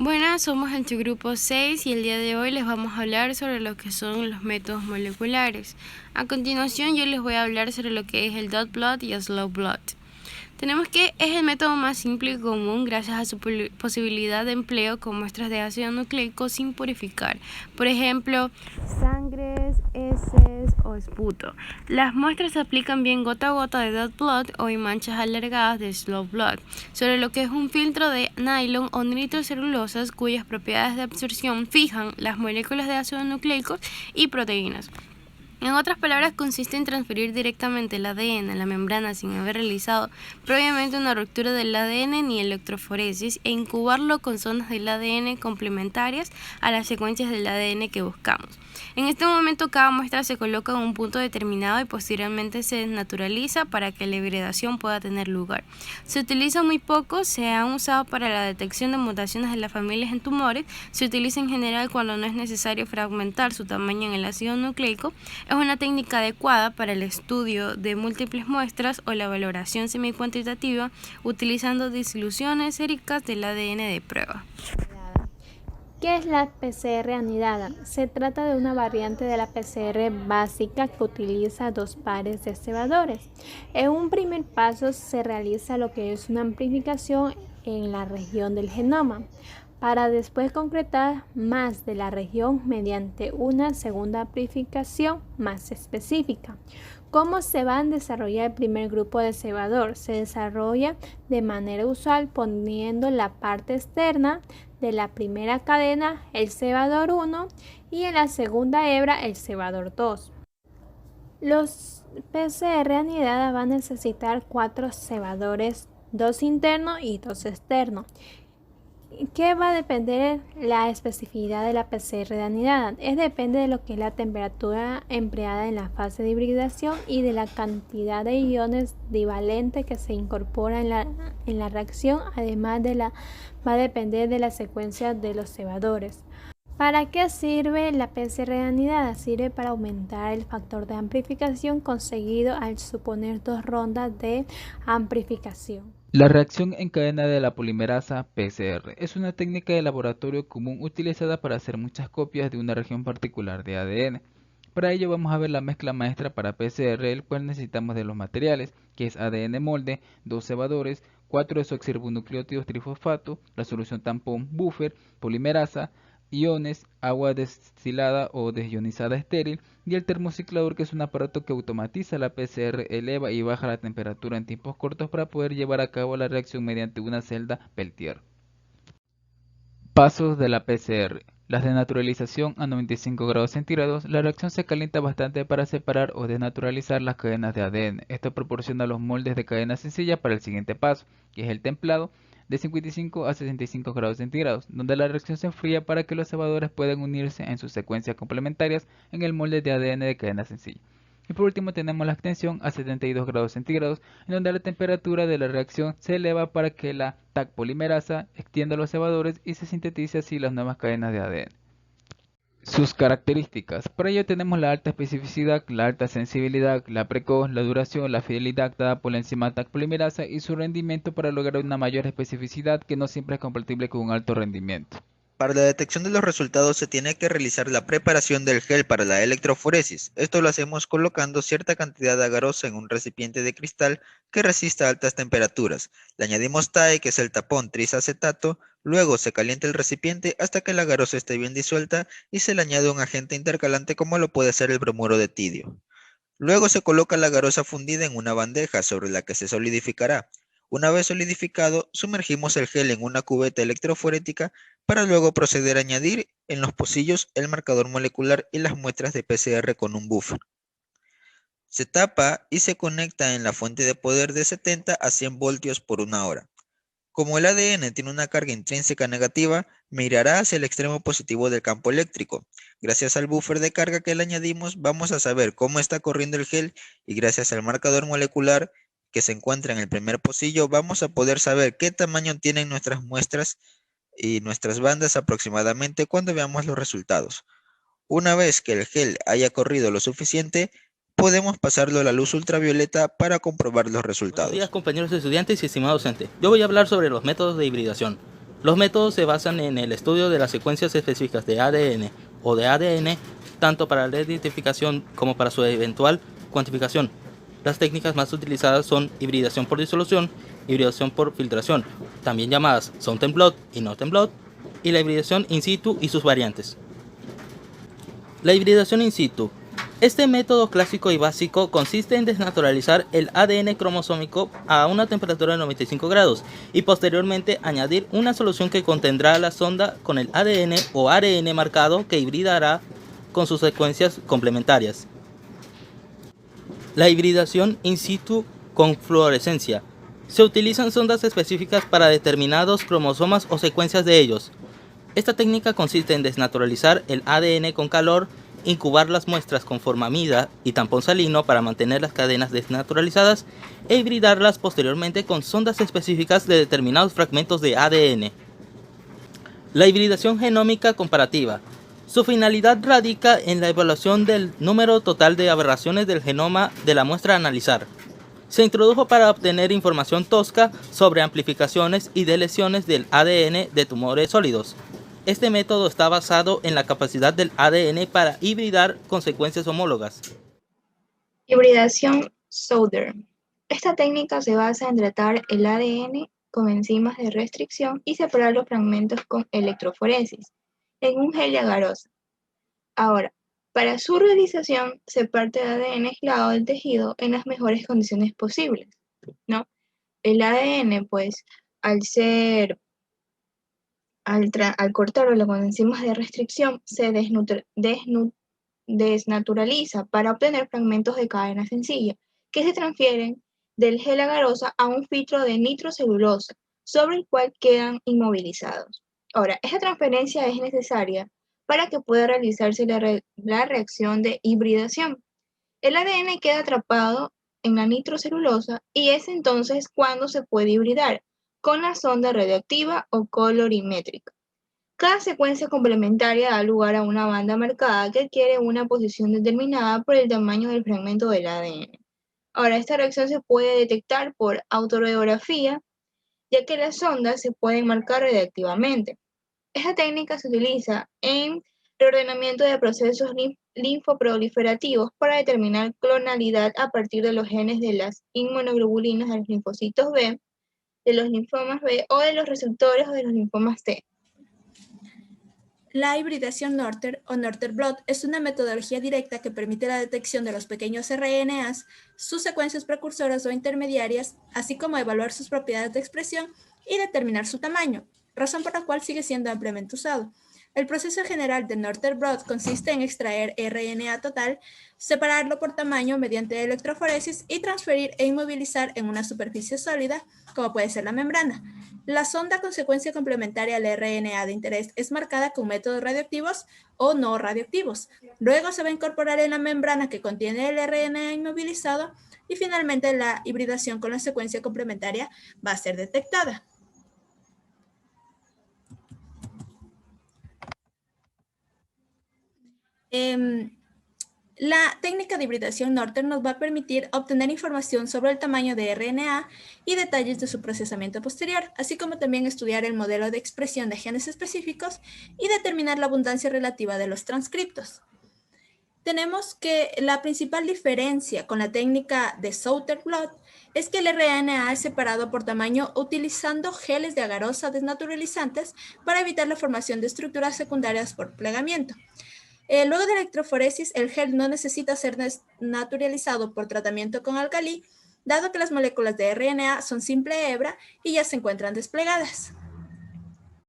Buenas, somos el grupo 6 y el día de hoy les vamos a hablar sobre lo que son los métodos moleculares. A continuación yo les voy a hablar sobre lo que es el dot plot y el slope plot. Tenemos que es el método más simple y común gracias a su posibilidad de empleo con muestras de ácido nucleico sin purificar. Por ejemplo, sangres, heces o esputo. Las muestras se aplican bien gota a gota de dot plot o en manchas alargadas de slope plot, sobre lo que es un filtro de nylon o nitrocelulosas cuyas propiedades de absorción fijan las moléculas de ácido nucleico y proteínas. En otras palabras, consiste en transferir directamente el ADN a la membrana sin haber realizado previamente una ruptura del ADN ni electroforesis e incubarlo con zonas del ADN complementarias a las secuencias del ADN que buscamos. En este momento cada muestra se coloca en un punto determinado y posteriormente se desnaturaliza para que la hibridación pueda tener lugar. Se utiliza muy poco, se han usado para la detección de mutaciones de las familias en tumores, se utiliza en general cuando no es necesario fragmentar su tamaño en el ácido nucleico. Es una técnica adecuada para el estudio de múltiples muestras o la valoración semi-cuantitativa utilizando disoluciones séricas del ADN de prueba. ¿Qué es la PCR anidada? Se trata de una variante de la PCR básica que utiliza dos pares de cebadores. En un primer paso se realiza lo que es una amplificación en la región del genoma, para después concretar más de la región mediante una segunda amplificación más específica. ¿Cómo se va a desarrollar el primer grupo de cebador? Se desarrolla de manera usual poniendo en la parte externa de la primera cadena el cebador 1 y en la segunda hebra el cebador 2. Los PCR anidada van a necesitar 4 cebadores, 2 internos y 2 externos. ¿Qué va a depender la especificidad de la PCR de anidada? Depende de lo que es la temperatura empleada en la fase de hibridación y de la cantidad de iones divalentes que se incorpora en la reacción, además va a depender de la secuencia de los cebadores. ¿Para qué sirve la PCR de anidada? Sirve para aumentar el factor de amplificación conseguido al suponer 2 rondas de amplificación. La reacción en cadena de la polimerasa PCR es una técnica de laboratorio común utilizada para hacer muchas copias de una región particular de ADN. Para ello vamos a ver la mezcla maestra para PCR, el cual necesitamos de los materiales, que es ADN molde, 2 cebadores, 4 desoxirribonucleótidos trifosfato, la solución tampón buffer, polimerasa, iones, agua destilada o desionizada estéril y el termociclador, que es un aparato que automatiza la PCR, eleva y baja la temperatura en tiempos cortos para poder llevar a cabo la reacción mediante una celda Peltier. Pasos de la PCR. Las denaturalización a 95 grados centígrados. La reacción se calienta bastante para separar o desnaturalizar las cadenas de ADN. Esto proporciona los moldes de cadena sencilla para el siguiente paso, que es el templado, de 55 a 65 grados centígrados, donde la reacción se enfría para que los cebadores puedan unirse en sus secuencias complementarias en el molde de ADN de cadena sencilla. Y por último tenemos la extensión a 72 grados centígrados, en donde la temperatura de la reacción se eleva para que la Taq polimerasa extienda los cebadores y se sintetice así las nuevas cadenas de ADN. Sus características. Para ello tenemos la alta especificidad, la alta sensibilidad, la precoz, la duración, la fidelidad dada por la enzima Taq polimerasa y su rendimiento para lograr una mayor especificidad, que no siempre es compatible con un alto rendimiento. Para la detección de los resultados se tiene que realizar la preparación del gel para la electroforesis. Esto lo hacemos colocando cierta cantidad de agarosa en un recipiente de cristal que resista altas temperaturas. Le añadimos TAE, que es el tapón trisacetato. Luego se calienta el recipiente hasta que la agarosa esté bien disuelta y se le añade un agente intercalante como lo puede ser el bromuro de tidio. Luego se coloca la garosa fundida en una bandeja sobre la que se solidificará. Una vez solidificado, sumergimos el gel en una cubeta electroforética para luego proceder a añadir en los pocillos el marcador molecular y las muestras de PCR con un buffer. Se tapa y se conecta en la fuente de poder de 70 a 100 voltios por una hora. Como el ADN tiene una carga intrínseca negativa, mirará hacia el extremo positivo del campo eléctrico. Gracias al buffer de carga que le añadimos, vamos a saber cómo está corriendo el gel y gracias al marcador molecular que se encuentra en el primer pocillo, vamos a poder saber qué tamaño tienen nuestras muestras y nuestras bandas aproximadamente cuando veamos los resultados. Una vez que el gel haya corrido lo suficiente, podemos pasarlo a la luz ultravioleta para comprobar los resultados. Buenos días, compañeros estudiantes y estimado docente. Yo voy a hablar sobre los métodos de hibridación. Los métodos se basan en el estudio de las secuencias específicas de ADN o de ADN, tanto para la identificación como para su eventual cuantificación. Las técnicas más utilizadas son hibridación por disolución, hibridación por filtración, también llamadas Southern blot y Northern blot, y la hibridación in situ y sus variantes. La hibridación in situ. Este método clásico y básico consiste en desnaturalizar el ADN cromosómico a una temperatura de 95 grados y posteriormente añadir una solución que contendrá la sonda con el ADN o ARN marcado que hibridará con sus secuencias complementarias. La hibridación in situ con fluorescencia. Se utilizan sondas específicas para determinados cromosomas o secuencias de ellos. Esta técnica consiste en desnaturalizar el ADN con calor, incubar las muestras con formamida y tampón salino para mantener las cadenas desnaturalizadas e hibridarlas posteriormente con sondas específicas de determinados fragmentos de ADN. La hibridación genómica comparativa. Su finalidad radica en la evaluación del número total de aberraciones del genoma de la muestra a analizar. Se introdujo para obtener información tosca sobre amplificaciones y deleciones del ADN de tumores sólidos. Este método está basado en la capacidad del ADN para hibridar con secuencias homólogas. Hibridación Southern. Esta técnica se basa en tratar el ADN con enzimas de restricción y separar los fragmentos con electroforesis en un gel de agarosa. Ahora, para su realización se parte de ADN aislado del tejido en las mejores condiciones posibles, ¿no? El ADN, pues, al cortarlo con enzimas de restricción, se desnaturaliza para obtener fragmentos de cadena sencilla que se transfieren del gel agarosa a un filtro de nitrocelulosa, sobre el cual quedan inmovilizados. Ahora, esta transferencia es necesaria para que pueda realizarse la reacción de hibridación. El ADN queda atrapado en la nitrocelulosa y es entonces cuando se puede hibridar con la sonda radioactiva o colorimétrica. Cada secuencia complementaria da lugar a una banda marcada que adquiere una posición determinada por el tamaño del fragmento del ADN. Ahora, esta reacción se puede detectar por autoradiografía, ya que las sondas se pueden marcar radiactivamente. Esta técnica se utiliza en reordenamiento de procesos linfoproliferativos para determinar clonalidad a partir de los genes de las inmunoglobulinas de los linfocitos B, de los linfomas B o de los receptores o de los linfomas T. La hibridación Northern o Northern blot es una metodología directa que permite la detección de los pequeños RNAs, sus secuencias precursoras o intermediarias, así como evaluar sus propiedades de expresión y determinar su tamaño, razón por la cual sigue siendo ampliamente usado. El proceso general de Northern blot consiste en extraer RNA total, separarlo por tamaño mediante electroforesis y transferir e inmovilizar en una superficie sólida, como puede ser la membrana. La sonda con secuencia complementaria al RNA de interés es marcada con métodos radioactivos o no radioactivos. Luego se va a incorporar en la membrana que contiene el RNA inmovilizado y finalmente la hibridación con la secuencia complementaria va a ser detectada. La técnica de hibridación Northern nos va a permitir obtener información sobre el tamaño de RNA y detalles de su procesamiento posterior, así como también estudiar el modelo de expresión de genes específicos y determinar la abundancia relativa de los transcriptos. Tenemos que la principal diferencia con la técnica de Southern blot es que el RNA es separado por tamaño utilizando geles de agarosa desnaturalizantes para evitar la formación de estructuras secundarias por plegamiento. Luego de electroforesis, el gel no necesita ser desnaturalizado por tratamiento con álcali, dado que las moléculas de RNA son simple hebra y ya se encuentran desplegadas.